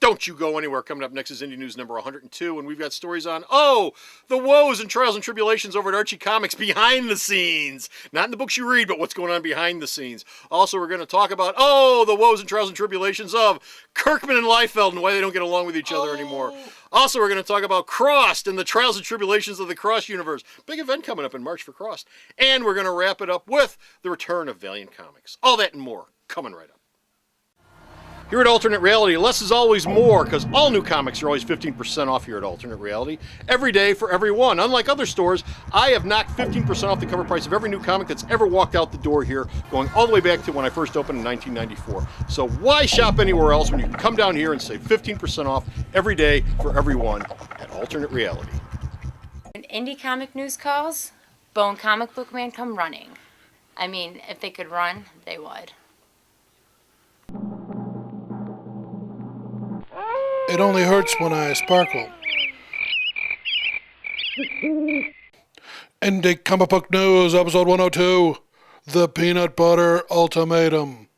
Don't you go anywhere. Coming up next is Indy News number 102, and we've got stories on, the woes and trials and tribulations over at Archie Comics behind the scenes. Not in the books you read, but what's going on behind the scenes. Also, we're going to talk about, the woes and trials and tribulations of Kirkman and Liefeld and why they don't get along with each other anymore. Also, we're going to talk about Crossed and the trials and tribulations of the Crossed universe. Big event coming up in March for Crossed. And we're going to wrap it up with the return of Valiant Comics. All that and more coming right up. Here at Alternate Reality, less is always more, because all new comics are always 15% off here at Alternate Reality. Every day for everyone. Unlike other stores, I have knocked 15% off the cover price of every new comic that's ever walked out the door here, going all the way back to when I first opened in 1994. So why shop anywhere else when you can come down here and save 15% off every day for everyone at Alternate Reality? When Indy comic news calls, Bone Comic Book Man come running. I mean, if they could run, they would. It only hurts when I sparkle. Indy Comic Book News, episode 102, The Peanut Butter Ultimatum.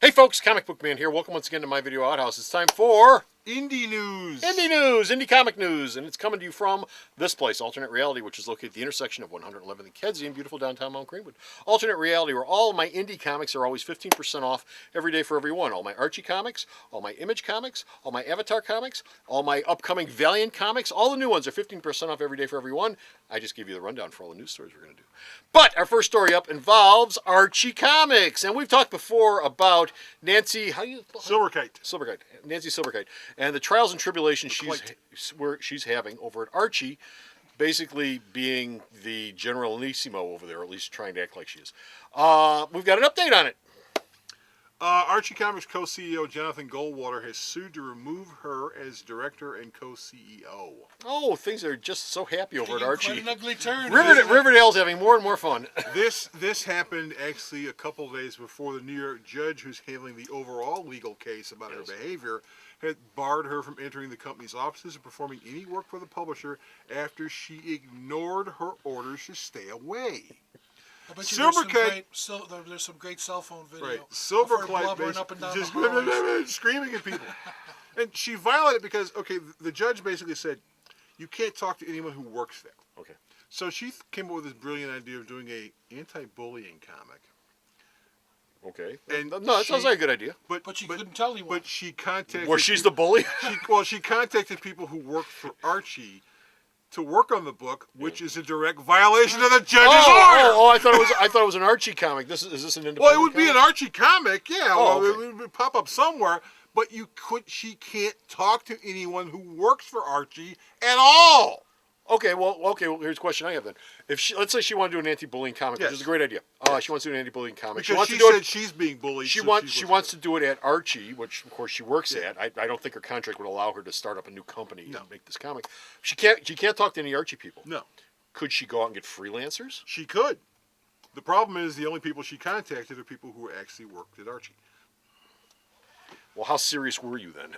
Hey folks, Comic Book Man here. Welcome once again to my video outhouse. It's time for Indy News. Indy News, Indie Comic News, and it's coming to you from this place, Alternate Reality, which is located at the intersection of 111th and Kedzie in beautiful downtown Mount Greenwood. Alternate Reality, where all of my indie comics are always 15% off every day for everyone. All my Archie comics, all my Image comics, all my Avatar comics, all my upcoming Valiant comics, all the new ones are 15% off every day for everyone. I just gave you the rundown for all the news stories we're going to do. But our first story up involves Archie Comics, and we've talked before about Nancy, Silverkite. Nancy Silverkite, and the trials and tribulations she's having over at Archie, basically being the generalissimo over there, or at least trying to act like she is. We've got an update on it. Archie Comics co-CEO Jonathan Goldwater has sued to remove her as director and co-CEO. Oh, things are just so happy over at Archie. Quite an ugly turn. Riverdale's having more and more fun. This happened actually a couple of days before the New York judge who's handling the overall legal case about her behavior had barred her from entering the company's offices and performing any work for the publisher after she ignored her orders to stay away. I bet you there's some great cell phone video. Right. Silverkite up and down just the screaming at people. And she violated because, the judge basically said, you can't talk to anyone who works there. Okay. So she came up with this brilliant idea of doing a anti-bullying comic. Okay. And that sounds like a good idea. But she couldn't tell anyone. But she contacted... Where she's the bully? She contacted people who worked for Archie to work on the book, which is a direct violation of the judge's order. I thought it was an Archie comic. Is this an independent? Well, it would be comic? an Archie comic, yeah. Okay. It would pop up somewhere, but she can't talk to anyone who works for Archie at all. Okay, well, here's a question I have then. Let's say she wanted to do an anti-bullying comic, which is a great idea. She wants to do an anti-bullying comic. Because she said she's being bullied. She wants to do it at Archie, which of course she works at. I don't think her contract would allow her to start up a new company and make this comic. She can't talk to any Archie people. No. Could she go out and get freelancers? She could. The problem is the only people she contacted are people who actually worked at Archie. Well, how serious were you then?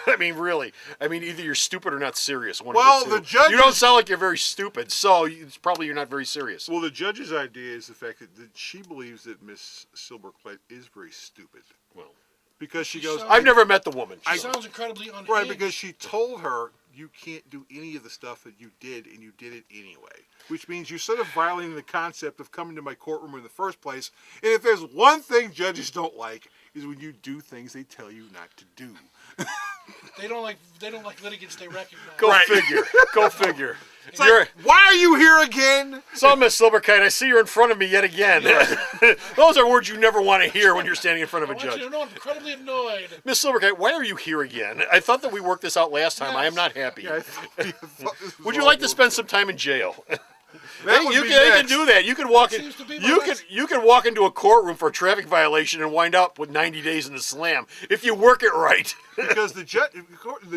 I mean, really. I mean, either you're stupid or not serious. You don't sound like you're very stupid, so it's probably you're not very serious. Well, the judge's idea is the fact that she believes that Miss Silverkite is very stupid. Well, because she goes, I've never met the woman. She sounds incredibly unhinged. Right, because she told her, you can't do any of the stuff that you did, and you did it anyway. Which means you're sort of violating the concept of coming to my courtroom in the first place. And if there's one thing judges don't like, is when you do things they tell you not to do. They don't like litigants they recognize. Go figure. It's like, why are you here again? So, Miss Silverkite, I see you're in front of me yet again. Those are words you never want to hear when you're standing in front of a judge. I want you to know I'm incredibly annoyed. Miss Silverkite, why are you here again? I thought that we worked this out last time. Yes. I am not happy. Yeah, would you like to spend some time in jail? You can do that. You can walk in. You can walk into a courtroom for a traffic violation and wind up with 90 days in the slam if you work it right. Because the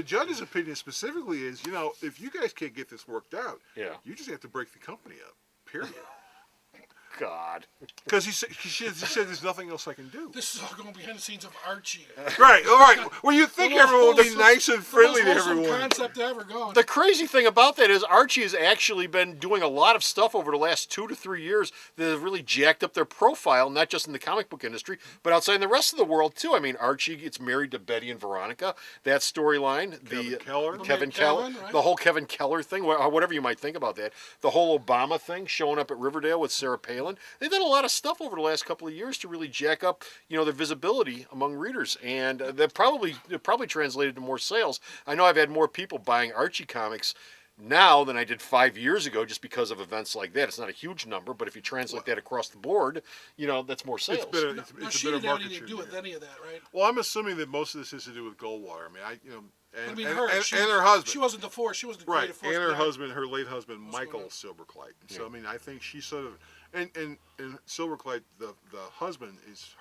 judge's opinion specifically is, if you guys can't get this worked out, you just have to break the company up. Period. God. Because he said there's nothing else I can do. This is all going behind the scenes of Archie. Right, all right. Well, you think The most everyone would be wholesome- nice and friendly to the most wholesome everyone. concept ever going. The crazy thing about that is Archie has actually been doing a lot of stuff over the last 2 to 3 years that have really jacked up their profile, not just in the comic book industry, but outside in the rest of the world too. I mean, Archie gets married to Betty and Veronica. That storyline, Kevin Keller. Kevin Kellen, Keller, right? the whole Kevin Keller thing, whatever you might think about that, the whole Obama thing, showing up at Riverdale with Sarah Palin. They've done a lot of stuff over the last couple of years to really jack up, their visibility among readers, and they've probably translated to more sales. I know I've had more people buying Archie comics now than I did 5 years ago, just because of events like that. It's not a huge number, but if you translate that across the board, that's more sales. Now, It's she a bit didn't of have market anything to do share. with any of that, right? Well, I'm assuming that most of this has to do with Goldwater. I mean, I and mean, and her husband. She wasn't the force. She wasn't the Right, creative force. and her behind it. husband, her late husband, Michael going Silverclight. So I mean, I think she sort of, and Silverclight, the husband is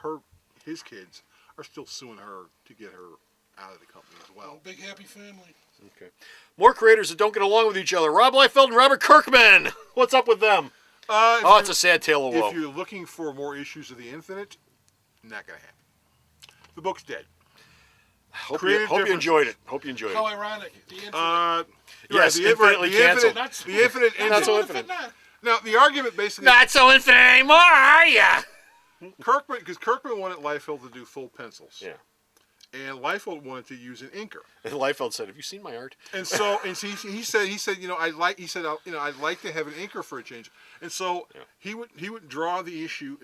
his kids are still suing her to get her out of the company as well. Big happy family. Okay. More creators that don't get along with each other. Rob Liefeld and Robert Kirkman. What's up with them? It's a sad tale of woe. If you're looking for more issues of the Infinite, not gonna happen. The book's dead. Hope creative you enjoyed it. Hope you enjoyed How it. ironic. The infinite. Yes, the infinitely canceled. The Infinite ended. Not so What if infinite. not? Now the argument basically Not so infinite anymore, are ya? because Kirkman wanted Liefeld to do full pencils. Yeah. And Liefeld wanted to use an inker. And Liefeld said, "Have you seen my art?" And so he said I'd like to have an inker for a change. And so he would draw the issue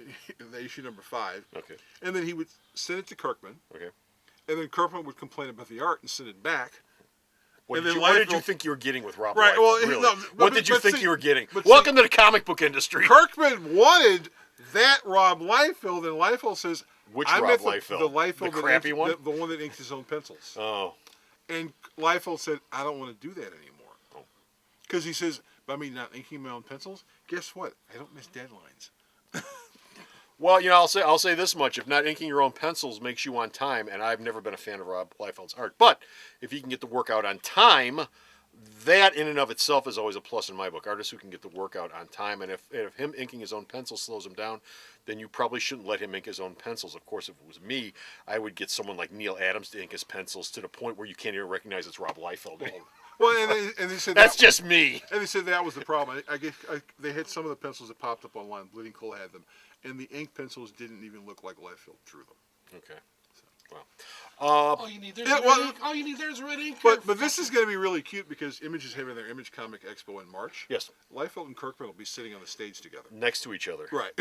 number 5. Okay. And then he would send it to Kirkman. Okay. And then Kirkman would complain about the art and send it back. What, And did then you, what did you Liefeld- think you were getting with Rob Right, Liefeld? well, really? no, What but- did you but think see- you were getting? but Welcome to the comic book industry. Kirkman wanted that Rob Liefeld, and Liefeld says, Which I Rob meant Liefeld? The Liefeld The that crappy inked- one? The one that inked his own pencils. Oh. And Liefeld said, I don't want to do that anymore. Oh. Because he says, by me not inking my own pencils, guess what? I don't miss deadlines. Well, I'll say this much: if not inking your own pencils makes you on time, and I've never been a fan of Rob Liefeld's art, but if he can get the work out on time, that in and of itself is always a plus in my book. Artists who can get the work out on time, and if him inking his own pencils slows him down, then you probably shouldn't let him ink his own pencils. Of course, if it was me, I would get someone like Neil Adams to ink his pencils to the point where you can't even recognize it's Rob Liefeld. Well, and they said That's that, just me. And they said that was the problem. I guess they had some of the pencils that popped up online. Bleeding Cool had them, and the ink pencils didn't even look like Liefeld drew them. Okay. Well, All you need there's Yeah, red well- ink. All you need there's red ink. But this is going to be really cute because Image is having their Image Comic Expo in March. yes, Liefeld and Kirkman will be sitting on the stage together. next to each other. Right.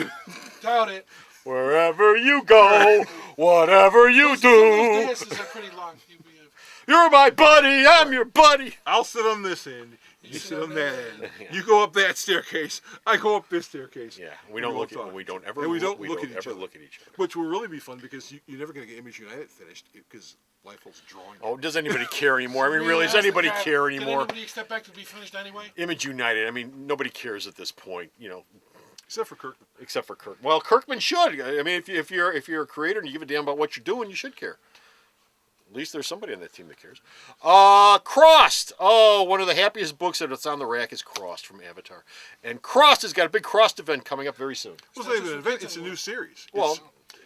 Doubt it. Wherever you go, whatever you Some of those do, dances are pretty long. you're my buddy. I'm your buddy. I'll sit on this end. You sit on that end. Yeah. You go up that staircase. I go up this staircase. Yeah, we don't won't look at talk. we don't ever And we look, don't look at each ever other. look at each other. Which will really be fun because you're never going to get Image United finished because Liefeld's drawing. Oh, does anybody care anymore? I mean, really, does anybody care Did anymore? anybody expect back to be finished anyway? Image United. I mean, nobody cares at this point, Except for Kirkman. except for Kirk. Well, Kirkman should. I mean, if you're a creator and you give a damn about what you're doing, you should care. At least there's somebody on that team that cares. Crossed. Oh, one of the happiest books that's on the rack is Crossed from Avatar, and Crossed has got a big Crossed event coming up very soon. Well, it's not even an event. It's a new series. Well,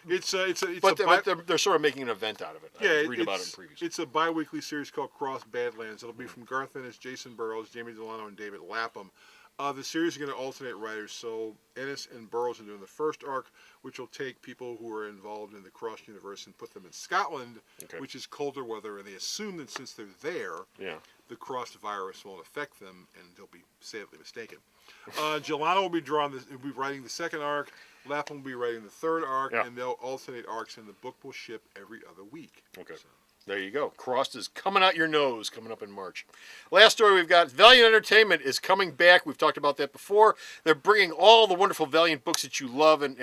it's but they're sort of making an event out of it. I read about it in previews. It's a bi-weekly series called Cross Badlands. It'll be from Garth Ennis, Jason Burrows, Jamie Delano, and David Lapham. The series is going to alternate writers, so Ennis and Burrows are doing the first arc, which will take people who are involved in the Cross universe and put them in Scotland, Okay. which is colder weather, and they assume that since they're there, Yeah. the Cross virus won't affect them, and they'll be sadly mistaken. Delano will be writing the second arc. Lapham will be writing the third arc, Yeah. and they'll alternate arcs, and the book will ship every other week. Okay. So- There you go. Crossed is coming out your nose, coming up in March. Last story we've got, Valiant Entertainment is coming back. We've talked about that before. They're bringing all the wonderful Valiant books that you love and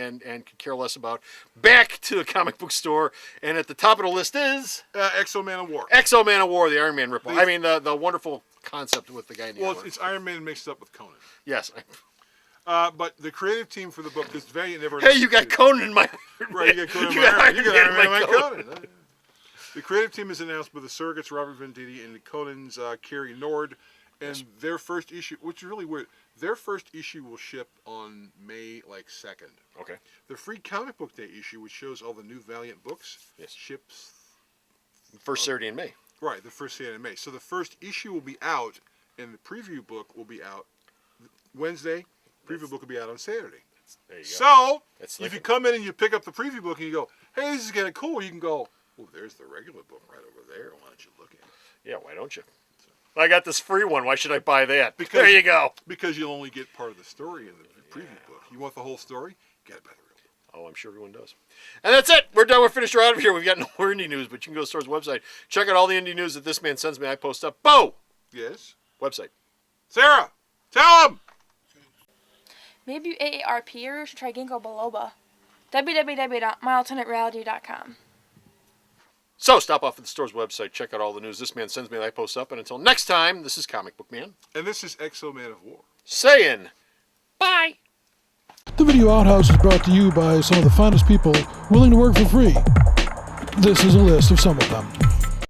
could care less about back to the comic book store. And at the top of the list is Exo Man of War. Exo Man of War, the Iron Man ripoff. I mean, the wonderful concept with the guy in the Well, armor. it's Iron Man mixed up with Conan. Yes. But the creative team for the book, because Valiant never... Hey, you got Conan in my... Right, you got Conan. You got Iron You got Man in Iron my Man Conan. Conan. The creative team is announced by the surrogates Robert Venditti and Conan's Kerry Nord, And their first issue, which is really weird, their first issue will ship on May 2nd. Okay. The free comic book day issue, which shows all the new Valiant books, Yes. ships. First Saturday in May. Right, the first Saturday in May. So the first issue will be out, and the preview book will be out Wednesday. Preview book will be out on Saturday. There you go. So That's if you thinking. come in and you pick up the preview book and you go, "Hey, this is kind of cool," you can go, "Oh, there's the regular book right over there. Why don't you look at it?" Yeah, why don't you? I got this free one. Why should I buy that? Because- There you go. Because you'll only get part of the story in the preview book. You want the whole story? Get it by the real book. Oh, I'm sure everyone does. And that's it. We're done. We're finished. We're out of here. We've got no more indie news, but you can go to the store's website. Check out all the indie news that this man sends me. I post up. Bo! Yes. Website. Sarah, tell him. Maybe you AARP or you should try ginkgo biloba. www.myalternatereality.com. So stop off at the store's website. Check out all the news this man sends me that I post up. And until next time, this is Comic Book Man And this is Exo Man of War. saying bye. The Video Outhouse is brought to you by some of the finest people willing to work for free. This is a list of some of them.